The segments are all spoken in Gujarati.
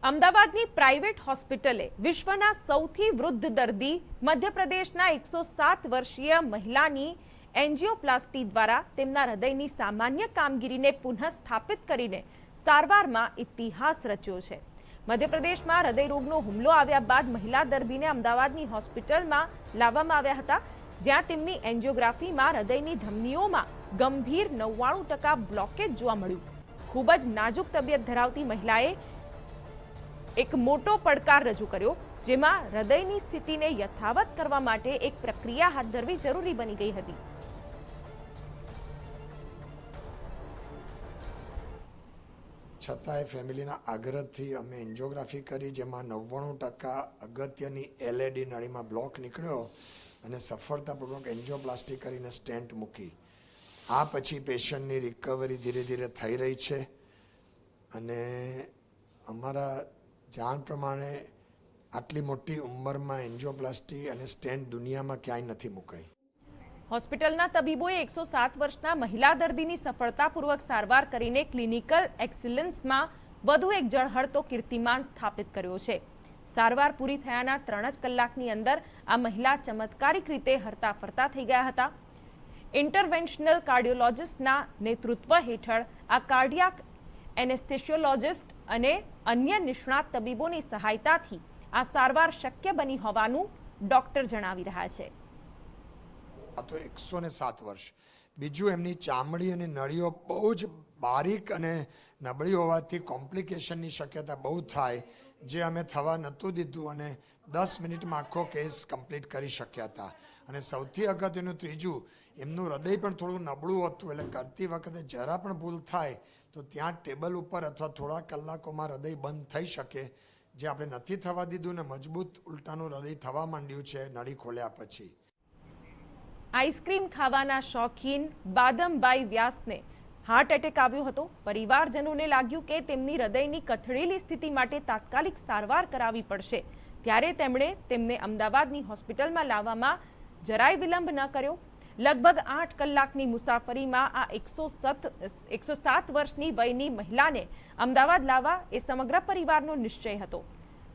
અમદાવાદની પ્રાઇવેટ હોસ્પિટલે વિશ્વના સૌથી વૃદ્ધ દર્દી મધ્યપ્રદેશના 107 વર્ષીય મહિલાની એન્જિયોપ્લાસ્ટી દ્વારા તેમના હૃદયની સામાન્ય કામગીરીને પુનઃસ્થાપિત કરીને સારવારમાં ઇતિહાસ રચ્યો છે। મધ્યપ્રદેશમાં હૃદયરોગનો હુમલો આવ્યા બાદ મહિલા દર્દીને અમદાવાદની હોસ્પિટલમાં લાવવામાં આવ્યા હતા, જ્યાં તેમની એન્જિયોગ્રાફીમાં હૃદયની ધમનીઓમાં ગંભીર 99% બ્લોકેજ જોવા મળ્યું। ખૂબ જ નાજુક તબિયત ધરાવતી મહિલાએ એક મોટો પડકાર રજૂ કર્યો, જેમાં હૃદયની સ્થિતિને યથાવત કરવા માટે એક પ્રક્રિયા હાથ ધરવી જરૂરી બની ગઈ હતી। છતાંય ફેમિલીના આગ્રહથી અમે એન્જિયોગ્રાફી કરી, જેમાં 99% અગત્યની એલએડી નળીમાં બ્લોક નીકળ્યો અને સફળતાપૂર્વક એન્જિયોપ્લાસ્ટી કરીને સ્ટેન્ટ મૂકી। આ પછી પેશન્ટની રિકવરી ધીરે ધીરે થઈ રહી છે અને અમારા જાણ પ્રમાણે આટલી મોટી ઉંમરમાં એન્જિયોપ્લાસ્ટી અને સ્ટેન્ટ દુનિયામાં ક્યાંય નથી મુકાઈ। હોસ્પિટલના તબીબોએ 107 વર્ષના મહિલા દર્દીની સફળતાપૂર્વક સારવાર કરીને ક્લિનિકલ એક્સિલન્સમાં વધુ એક ઝળહળતો કીર્તિમાન સ્થાપિત કર્યો છે। સારવાર પૂરી થયાના 3 જ કલાકની અંદર આ મહિલા ચમત્કારિક રીતે હરતા ફરતા થઈ ગયા હતા। ઇન્ટરવેન્શનલ કાર્ડિયોલોજિસ્ટના નેતૃત્વ હેઠળ આ કાર્ડિયાક એનેસ્થેશિયોલોજિસ્ટ અને અન્ય નિષ્ણાત તબીબોની સહાયતાથી આ સારવાર શક્ય બની હોવાનું ડોક્ટર જણાવી રહ્યા છે। આ તો 107 વર્ષ। બીજું, એમની ચામડી અને નળીઓ બહુ જ બારીક અને નબળી હોવાથી કોમ્પ્લિકેશનની શક્યતા બહુ થાય, જે અમે થવા નહોતું દીધું અને 10 મિનિટમાં આખો કેસ કમ્પ્લીટ કરી શક્યા હતા। અને સૌથી અગત્યનું ત્રીજું, એમનું હૃદય પણ થોડું નબળું હતું, એટલે કરતી વખતે જરા પણ ભૂલ થાય તો ત્યાં ટેબલ ઉપર અથવા થોડા કલાકોમાં હૃદય બંધ થઈ શકે, જે આપણે નથી થવા દીધું ને મજબૂત ઉલટાનું હૃદય થવા માંડ્યું છે નળી ખોલ્યા પછી। આઈસ્ક્રીમ ખાવાના શોખીન બાદમબાઈ વ્યાસને હાર્ટ એટેક આવ્યો હતો। પરિવારજનોને લાગ્યું કે તેમની હૃદયની કથળેલી સ્થિતિ માટે તાત્કાલિક સારવાર કરાવવી પડશે, ત્યારે તેમણે તેમને અમદાવાદની હોસ્પિટલમાં લાવવામાં જરાય વિલંબ ન કર્યો। લગભગ 8 કલાકની મુસાફરીમાં આ 107 વર્ષની વયની મહિલાને અમદાવાદ લાવવા એ સમગ્ર પરિવારનો નિશ્ચય હતો।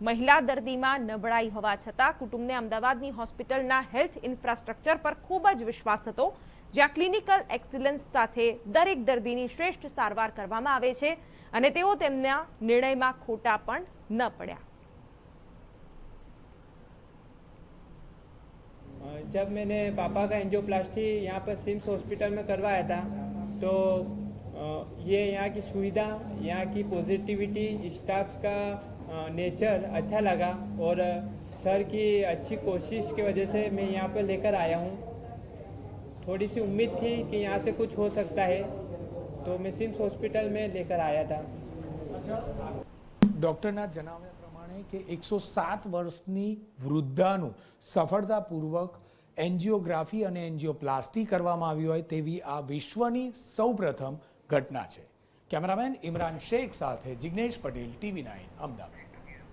મહિલા દર્દીમાં નબળાઈ હોવા છતાં કુટુંબને અમદાવાદની હોસ્પિટલના હેલ્થ ઇન્ફ્રાસ્ટ્રક્ચર પર ખૂબ જ વિશ્વાસ હતો, જ્યાં ક્લિનિકલ એક્સિલન્સ સાથે દરેક દર્દીની શ્રેષ્ઠ સારવાર કરવામાં આવે છે અને તેઓ તેમના નિર્ણયમાં ખોટા પણ ન પડ્યા। जब मैंने पापा का एंजियोप्लास्टी यहाँ पर सिम्स हॉस्पिटल में करवाया था, तो ये यहाँ की सुविधा, यहाँ की पॉजिटिविटी, स्टाफ का नेचर अच्छा लगा और सर की अच्छी कोशिश की वजह से मैं यहाँ पर लेकर आया हूँ। थोड़ी सी उम्मीद थी कि यहाँ से कुछ हो सकता है, तो मैं सिम्स हॉस्पिटल में लेकर आया था। ડોક્ટરના જણાવ્યા પ્રમાણે કે 107 વર્ષની વૃદ્ધાનું સફળતાપૂર્વક એન્જિયોગ્રાફી અને એન્જિયોપ્લાસ્ટી કરવામાં આવી હોય તેવી આ વિશ્વની સૌપ્રથમ ઘટના છે। કેમેરામેન ઇમરાન શેખ સાથે જિગ્નેશ પટેલ, TV9 અમદાવાદ।